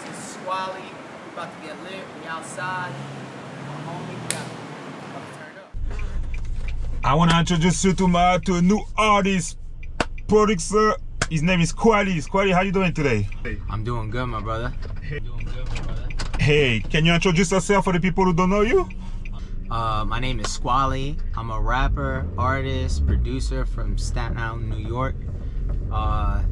is Squale. We about to get lit. We outside. My homie, we about to turn up. I want to introduce you to a new artist, producer. His name is Squale. Squale, how you doing today? I'm doing good, my brother. Hey, can you introduce yourself for the people who don't know you? My name is Squale. I'm a rapper, artist, producer from Staten Island, New York. I've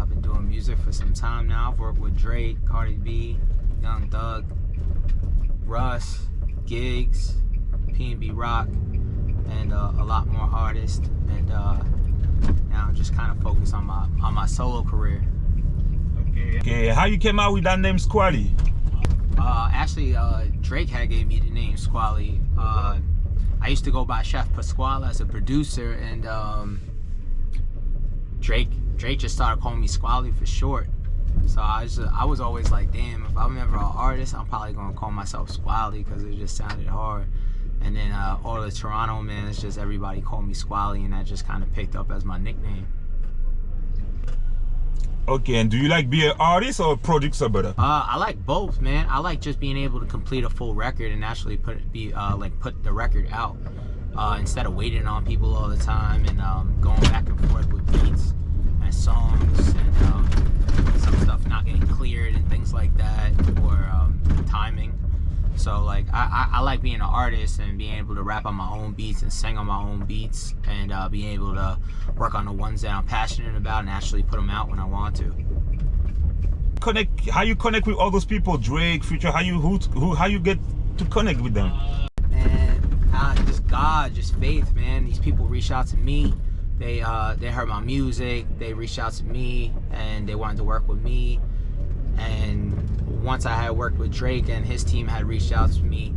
been doing music for some time now. I've worked with Drake, Cardi B, Young Thug, Russ, Gigs, PnB Rock, and a lot more artists. And now I'm just kind of focused on my solo career. Okay, how you came out with that name Squale? Actually, Drake had gave me the name Squale. I used to go by Chef Pasquale as a producer, and Drake just started calling me Squale for short. So I was always like, damn, if I'm ever an artist, I'm probably gonna call myself Squale because it just sounded hard. And then all the Toronto, man, it's just everybody called me Squale, and that just kind of picked up as my nickname. Okay, and do you like being an artist or a producer, brother? I like both, man. I like just being able to complete a full record and actually put the record out instead of waiting on people all the time and going back and forth with beats and songs and some stuff not getting cleared and things like that, or timing. So like I like being an artist and being able to rap on my own beats and sing on my own beats and being able to work on the ones that I'm passionate about and actually put them out when I want to. How you connect with all those people, Drake, Future? How you get to connect with them? And just God, just faith, man. These people reach out to me. They heard my music. They reached out to me and they wanted to work with me. And once I had worked with Drake and his team had reached out to me,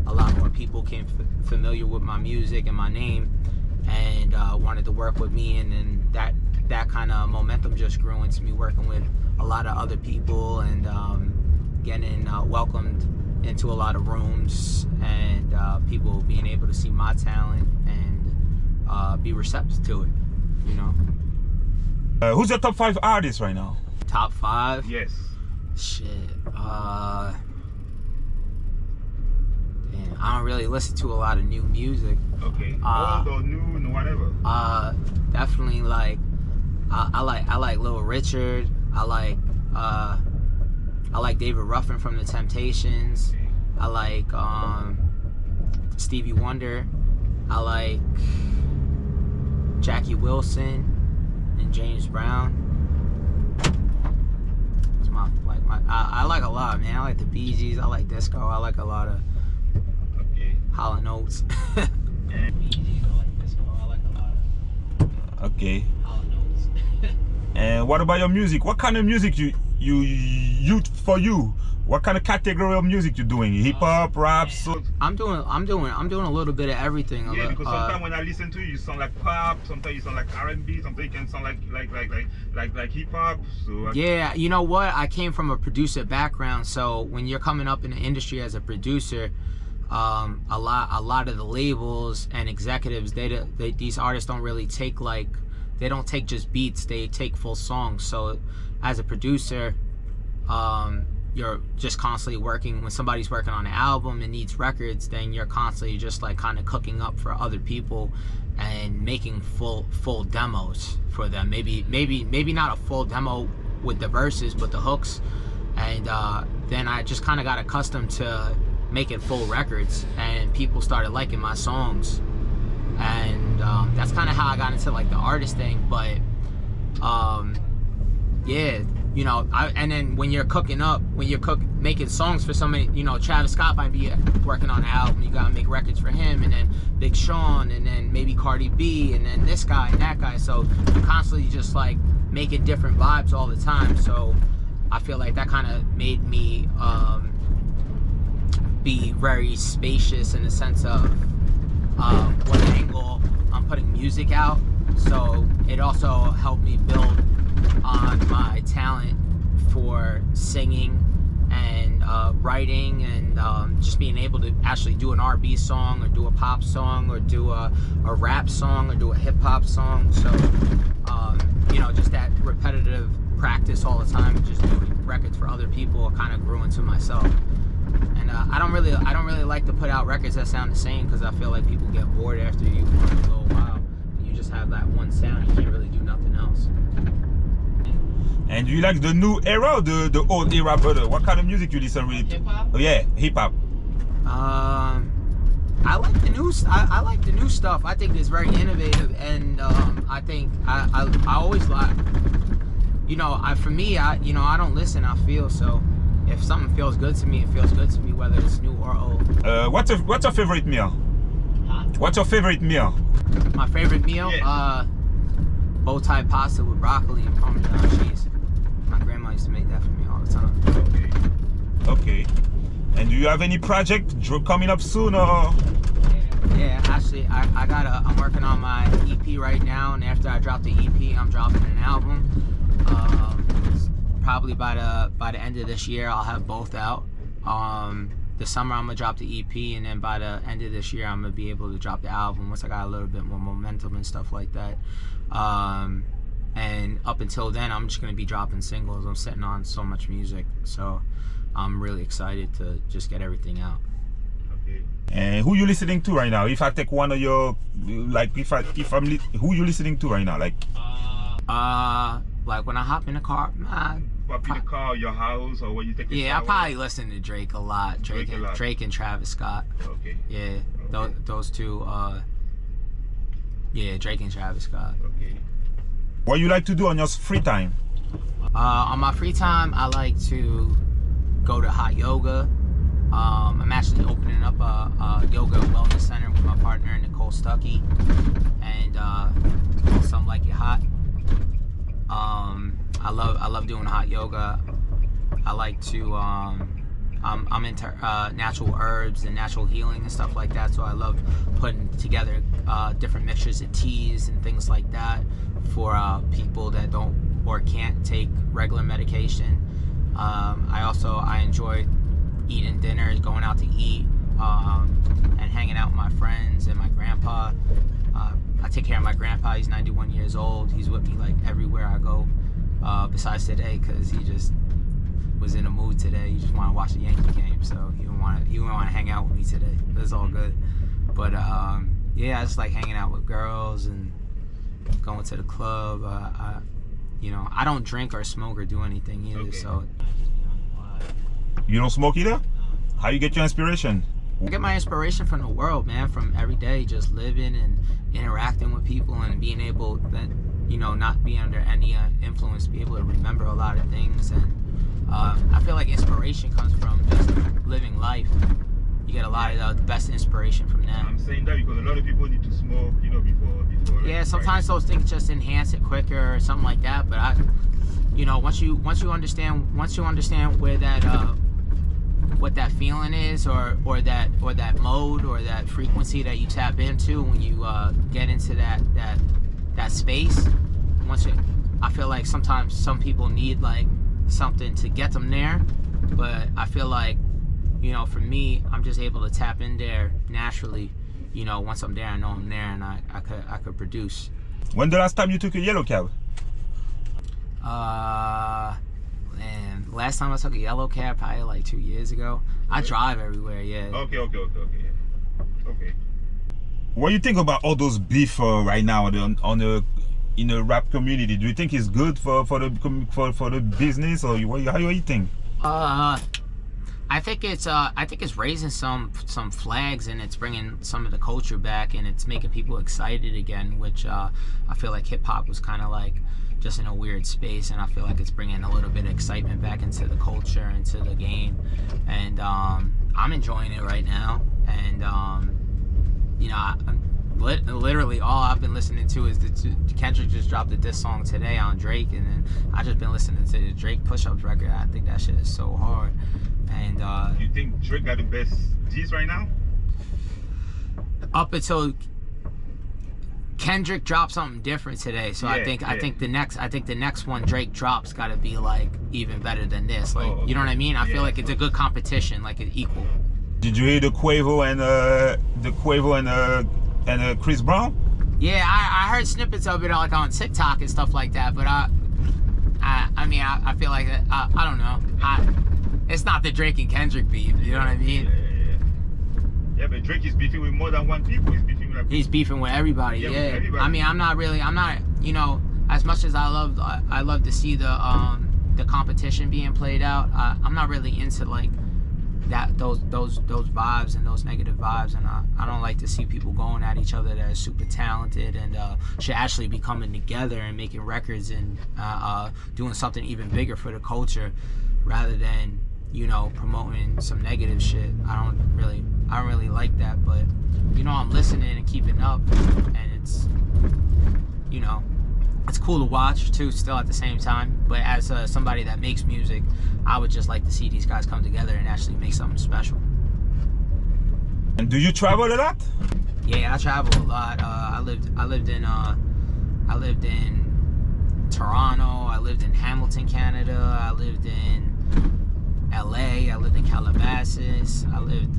a lot more people came familiar with my music and my name and wanted to work with me, and then that kind of momentum just grew into me working with a lot of other people and getting welcomed into a lot of rooms, and people being able to see my talent and be receptive to it, you know. Who's your top 5 artists right now? Top 5? Yes. Shit. Damn, I don't really listen to a lot of new music. Okay. Old or new, whatever. Definitely like I like Lil Richard. I like David Ruffin from The Temptations. I like Stevie Wonder. I like Jackie Wilson and James Brown. I like a lot, man. I like the Bee Gees. I like disco. I like a lot of Hall & Oates. Bee Gees. I like disco. I like a lot of Hall & Oates. And what about your music? What kind of music for you? What kind of category of music you doing? Hip hop, rap? So I'm doing a little bit of everything. Yeah, because sometimes when I listen to you, you sound like pop. Sometimes you sound like R&B. Sometimes you can sound like hip hop. So yeah, you know what? I came from a producer background, so when you're coming up in the industry as a producer, a lot of the labels and executives, these artists don't really take they don't take just beats. They take full songs. So as a producer, you're just constantly working. When somebody's working on an album and needs records, then you're constantly just like kind of cooking up for other people and making full demos for them. Maybe not a full demo with the verses, but the hooks. And then I just kind of got accustomed to making full records, and people started liking my songs, and that's kind of how I got into like the artist thing. But yeah, you know, and then when you're making songs for somebody, you know, Travis Scott might be working on an album, you gotta make records for him, and then Big Sean, and then maybe Cardi B, and then this guy and that guy. So you're constantly just like making different vibes all the time. So I feel like that kind of made me be very spacious in the sense of what angle I'm putting music out. So it also helped me build on my talent for singing and writing and just being able to actually do an R&B song or do a pop song or do a rap song or do a hip-hop song. So you know, just that repetitive practice all the time, just doing records for other people, I kind of grew into myself. And I don't really like to put out records that sound the same, because I feel like people get bored after you for a little while. You just have that one sound. You can't really do nothing else. And do you like the new era or the old era, brother? What kind of music you listen really to? Hip hop? Oh yeah, hip hop. I like the new. I like the new stuff. I think it's very innovative, and I think I always like. You know, for me, I don't listen. I feel. So if something feels good to me, it feels good to me, whether it's new or old. What's your favorite meal? Huh? What's your favorite meal? My favorite meal, Yeah. bow tie pasta with broccoli and Parmesan cheese. My grandma used to make that for me all the time. Okay. And do you have any project coming up soon, or? Yeah, actually, I'm working on my EP right now, and after I drop the EP, I'm dropping an album. Probably by the end of this year, I'll have both out. This summer I'm gonna drop the EP, and then by the end of this year, I'm gonna be able to drop the album once I got a little bit more momentum and stuff like that. And up until then, I'm just gonna be dropping singles. I'm sitting on so much music, so I'm really excited to just get everything out. Okay. And who you listening to right now? If I take one of your, like, who you listening to right now? Like when I hop in the car, Pop in the car, your house, or when you take a yeah, I shower? probably listen to Drake a lot. Drake and Travis Scott. Okay. Yeah, okay. Those two. Yeah, Drake and Travis Scott. Okay. What you like to do on your free time? On my free time, I like to go to hot yoga. I'm actually opening up a yoga wellness center with my partner Nicole Stuckey, and Some Like It Hot. I love doing hot yoga. I like to I'm into natural herbs and natural healing and stuff like that, so I love putting together different mixtures of teas and things like that for people that don't or can't take regular medication. I enjoy eating dinner, going out to eat, and hanging out with my friends and my grandpa. I take care of my grandpa. He's 91 years old. He's with me like everywhere I go, besides today, because he just was in a mood today. He just wanted to watch the Yankee game, so he didn't want to hang out with me today. That's all good. But yeah, I just like hanging out with girls and going to the club. I don't drink or smoke or do anything either. Okay. So you don't smoke either? How you get your inspiration? I get my inspiration from the world, man. From every day, just living and interacting with people and being able that not be under any influence, be able to remember a lot of things. And I feel like inspiration comes from just living life. You get a lot of the best inspiration from that. I'm saying that because a lot of people need to smoke, before. Yeah, sometimes those things just enhance it quicker or something like that. But once you understand where that what that feeling is, or that mode or that frequency that you tap into when you get into that space. I feel like sometimes some people need like something to get them there, but I feel like for me, I'm just able to tap in there naturally. Once I'm there, I know I'm there, and I could produce. When the last time you took a yellow cab? Man, last time I took a yellow cab probably like 2 years ago. I drive everywhere, yeah. Okay. What do you think about all those beef right now in the rap community? Do you think it's good for the business, or how do you think? I think it's raising some flags, and it's bringing some of the culture back, and it's making people excited again, which I feel like hip hop was kind of like just in a weird space, and I feel like it's bringing a little bit of excitement back into the culture, into the game, and I'm enjoying it right now. And literally all I've been listening to is Kendrick just dropped a diss song today on Drake, and then I just been listening to the Drake Push Ups record. I think that shit is so hard. And you think Drake got the best diss right now? Up until Kendrick dropped something different today, so I think the next one Drake drops got to be like even better than this. Like, you know what I mean? I feel like it's a good competition, like it's equal. Did you hear the Quavo and Chris Brown? Yeah, I heard snippets of it like on TikTok and stuff like that, but I mean, I feel like I don't know. It's not the Drake and Kendrick beef. You know what I mean? Yeah, but Drake is beefing with more than one people. He's beefing with everybody. Yeah. With everybody. I mean, I'm not. You know, as much as I love to see the competition being played out. I'm not really into like those vibes and those negative vibes, and I don't like to see people going at each other that are super talented and should actually be coming together and making records and doing something even bigger for the culture, rather than, you know, promoting some negative shit. I don't really like that, but you know, I'm listening and keeping up, and it's, you know, it's cool to watch too, still at the same time. But as somebody that makes music, I would just like to see these guys come together and actually make something special. And do you travel a lot? Yeah, I travel a lot. I lived in Toronto. I lived in Hamilton, Canada. I lived in LA. I lived in Calabasas. I lived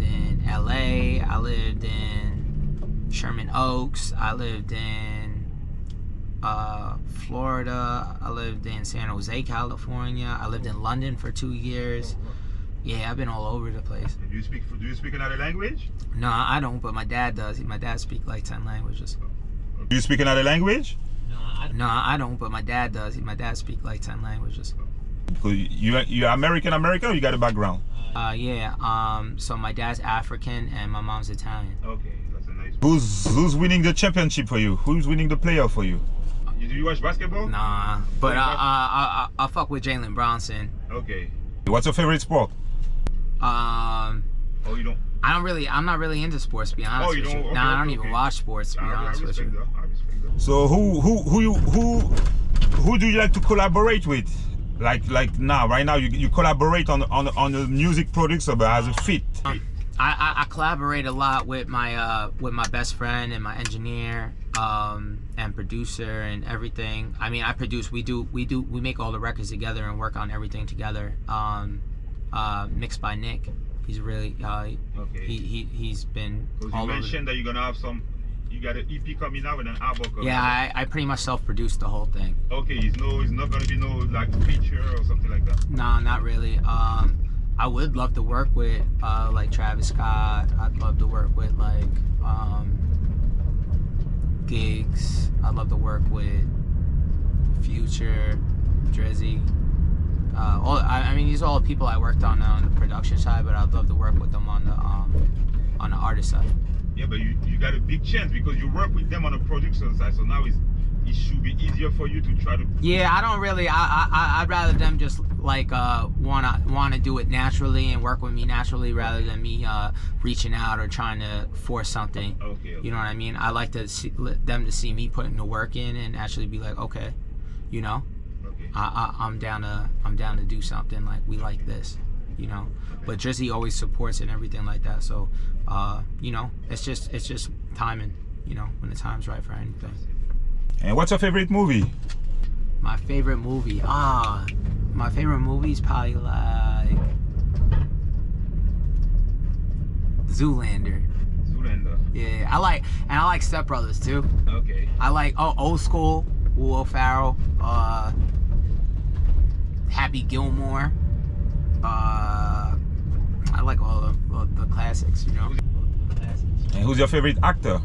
in LA. I lived in Sherman Oaks. I lived in Florida. I lived in San Jose, California. I lived in London for 2 years. Yeah, I've been all over the place. Do you speak another language? No, I don't, but my dad does. My dad speaks like 10 languages. Do you speak another language? No, I don't, but my dad does. My dad speaks like 10 languages. You're American or you got a background? Yeah. So my dad's African and my mom's Italian. Okay, that's a nice one. Who's winning the championship for you? Who's winning the playoff for you? Do you watch basketball? Nah, but I fuck with Jalen Bronson. Okay. What's your favorite sport? Oh, you don't? I'm not really into sports, to be honest with you. Okay, Nah, I don't even watch sports, to be honest with you. So who do you like to collaborate with? Like right now you collaborate on the music products as a fit. I collaborate a lot with my best friend and my engineer and producer and everything. I mean, I produce. We make all the records together and work on everything together. Mixed by Nick. He's really okay. He's been. You mentioned that you're gonna have you got an EP coming out and an album coming out. Yeah, I pretty much self-produced the whole thing. Okay, it's not gonna be no like feature or something like that. No, not really. I would love to work with like Travis Scott. I'd love to work with like Gigs. I'd love to work with Future, Drizzy. I mean, these are all people I worked on the production side, but I'd love to work with them on the artist side. Yeah, but you got a big chance because you work with them on the production side, so now it should be easier for you to try to. Yeah, I don't really. I'd rather them just like wanna do it naturally and work with me naturally rather than me reaching out or trying to force something. Okay. You know what I mean? I like to see them to see me putting the work in and actually be like, okay, you know. I'm down to do something, like we like this, you know. But Drizzy always supports and everything like that. So, you know, it's just timing, you know, when the time's right for anything. And what's your favorite movie? My favorite movie, my favorite movie is probably like Zoolander. Zoolander. Yeah, I like Step Brothers too. Okay. I like old school, Will Ferrell. Happy Gilmore. I like all the classics, you know. And who's your favorite actor?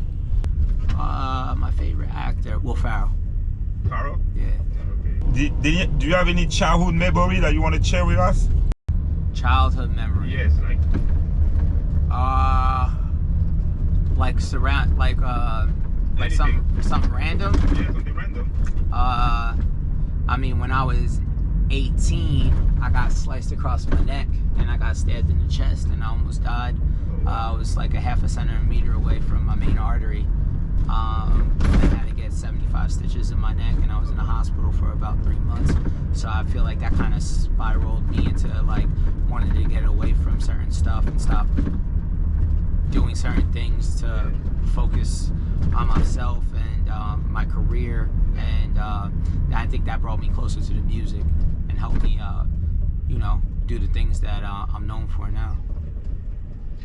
My favorite actor, Will Ferrell. Ferrell? Yeah. Okay. Do you have any childhood memory that you want to share with us? Childhood memory. Yes, like. Like something random. Yeah, something random. I mean, when I was 18, I got sliced across my neck and I got stabbed in the chest and I almost died. I was like a half a centimeter away from my main artery. I had to get 75 stitches in my neck and I was in the hospital for about 3 months. So I feel like that kind of spiraled me into like wanting to get away from certain stuff and stop doing certain things to focus on myself and my career, and I think that brought me closer to the music and helped me, you know, do the things that I'm known for now.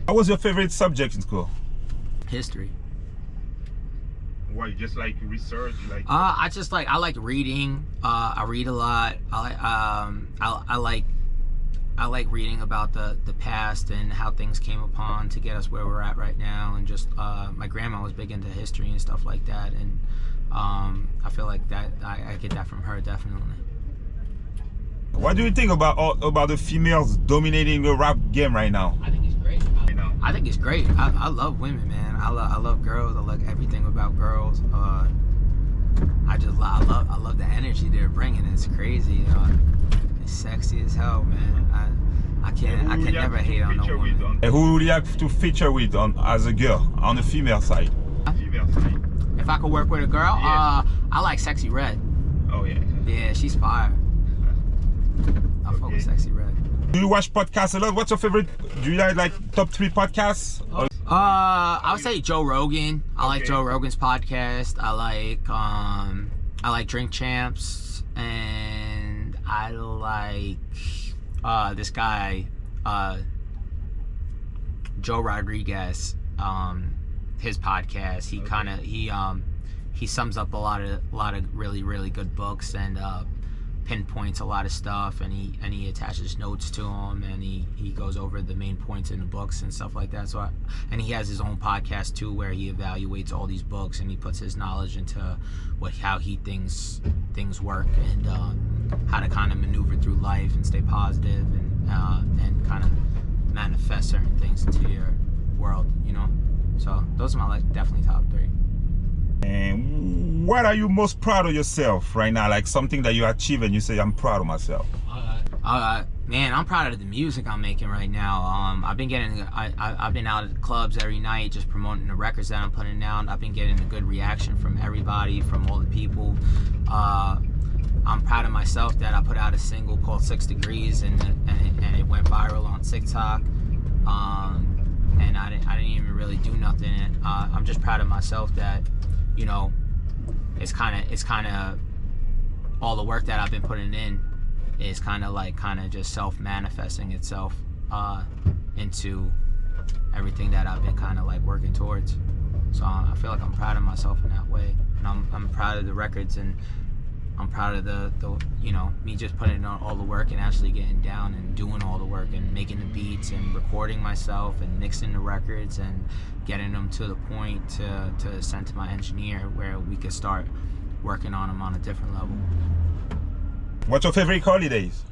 What was your favorite subject in school? History. Why, you just like research? Like I like reading. I read a lot. I like reading about the past and how things came upon to get us where we're at right now, and just my grandma was big into history and stuff like that, and I feel like that I get that from her, definitely. what do you think about the females dominating the rap game right now? I think it's great. I think it's great. I love women, man. I love girls. I love everything about girls. I love the energy they're bringing. It's crazy. It's sexy as hell, man. I can never hate on no woman. And who would you like to feature with as a girl on the female side? If I could work with a girl, Yeah. I like Sexy Red. Oh yeah. Yeah, she's fire. I fuck with Sexy Red. Do you watch podcasts a lot? What's your favorite? Do you like top 3 podcasts? I would say Joe Rogan. I like Okay. Joe Rogan's podcast. I like Drink Champs, and I like this guy Joe Rodriguez. His podcast. He sums up a lot of really good books, and pinpoints a lot of stuff, and he attaches notes to them, and he goes over the main points in the books and stuff like that. So and he has his own podcast too, where he evaluates all these books, and he puts his knowledge into how he thinks things work, and how to kind of maneuver through life and stay positive, and kind of manifest certain things into your world, you know. So those are my definitely top 3. And what are you most proud of yourself right now? Like something that you achieve and you say, I'm proud of myself. Man, I'm proud of the music I'm making right now. I've been out at the clubs every night just promoting the records that I'm putting out. I've been getting a good reaction from everybody, from all the people. I'm proud of myself that I put out a single called 6 Degrees, and it went viral on TikTok. And I didn't even really do nothing. I'm just proud of myself that, you know, it's kind of all the work that I've been putting in is kind of just self-manifesting itself into everything that I've been kind of like working towards. So I feel like I'm proud of myself in that way, and I'm proud of the records, and I'm proud of the you know, me just putting in all the work and actually getting down and doing all the work and making the beats and recording myself and mixing the records and getting them to the point to send to my engineer where we could start working on them on a different level. What's your favorite holidays?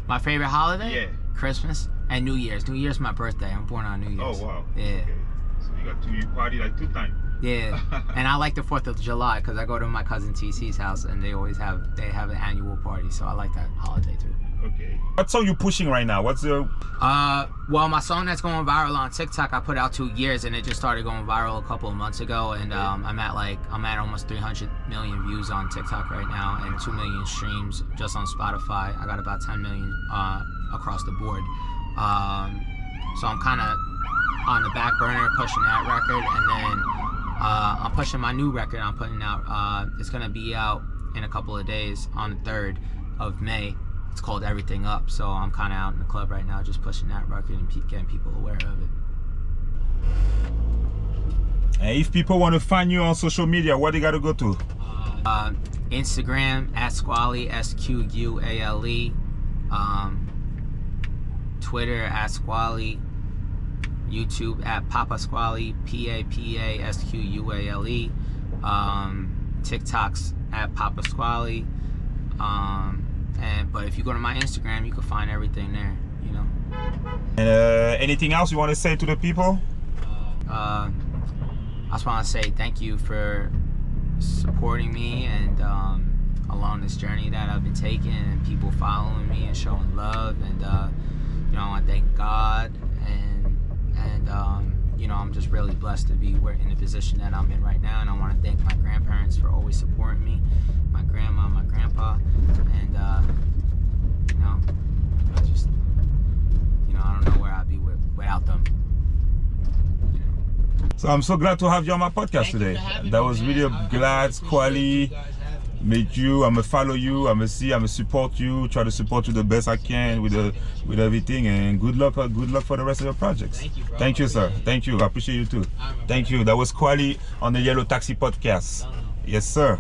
My favorite holiday? Yeah. Christmas and New Year's. New Year's my birthday. I'm born on New Year's. Oh wow. Yeah. Okay. So you party like 2 times. Yeah, and I like the 4th of July because I go to my cousin TC's house, and they have an annual party, so I like that holiday too. Okay. What song you pushing right now? What's the? Well, my song that's going viral on TikTok, I put out 2 years, and it just started going viral a couple of months ago, and I'm at almost 300 million views on TikTok right now, and 2 million streams just on Spotify. I got about 10 million across the board. So I'm kind of on the back burner pushing that record, and then I'm pushing my new record I'm putting out. It's gonna be out in a couple of days on the 3rd of May. It's called Everything Up. So I'm kind of out in the club right now just pushing that record and getting people aware of it. And if people want to find you on social media, what they gotta go to? Instagram at Squale, SQUALE. Twitter at Squale. YouTube at Papa Squale, PAPASQUALE. TikTok's at Papa Squale. But if you go to my Instagram, you can find everything there, you know. And anything else you want to say to the people? I just want to say thank you for supporting me and along this journey that I've been taking, and people following me and showing love, and you know, I want to thank God, and you know, I'm just really blessed to be in the position that I'm in right now, and I want to thank my grandparents for always supporting me, my grandma, my grandpa, and you know, I don't know where I'd be without them. You know. So I'm so glad to have you on my podcast today. That was really glad, Squale. meet you. I'm gonna follow you. I'm gonna support you. Try to support you the best I can with everything. And good luck for the rest of your projects. Thank you, bro. Thank you, sir. Thank you. I appreciate you too. Thank you. That was Squale on the Yellow Taxi podcast. Yes, sir.